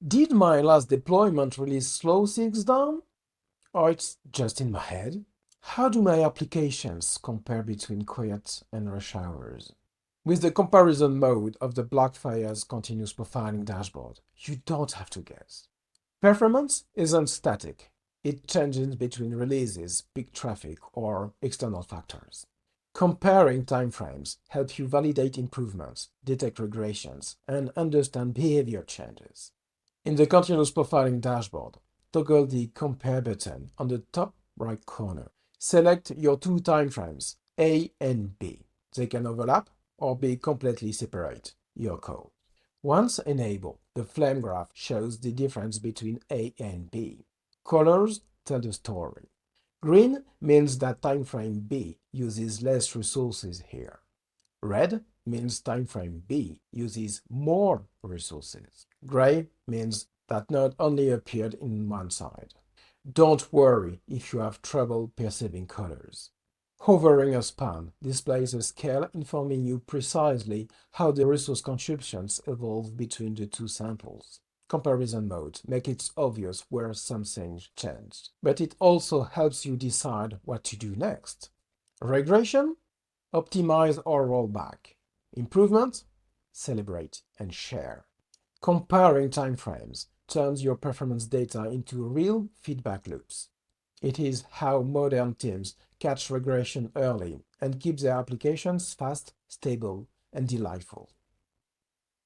Did my last deployment really slow things down? Or it's just in my head? How do my applications compare between quiet and rush hours? With the comparison mode of the Blackfire's continuous profiling dashboard, you don't have to guess. Performance isn't static. It changes between releases, peak traffic, or external factors. Comparing timeframes helps you validate improvements, detect regressions, and understand behavior changes. In the continuous profiling dashboard, toggle the Compare button on the top right corner. Select your two timeframes, A and B. They can overlap or be completely separate, your call. Once enabled, the flame graph shows the difference between A and B. Colors tell the story. Green means that timeframe B uses less resources here. Red means timeframe B uses more resources. Gray means that node only appeared in one side. Don't worry if you have trouble perceiving colors. Hovering a span displays a scale informing you precisely how the resource consumptions evolve between the two samples. Comparison mode makes it obvious where something changed, but it also helps you decide what to do next. Regression? Optimize or roll back. Improvement? Celebrate and share. Comparing timeframes turns your performance data into real feedback loops. It is how modern teams catch regression early and keep their applications fast, stable, and delightful.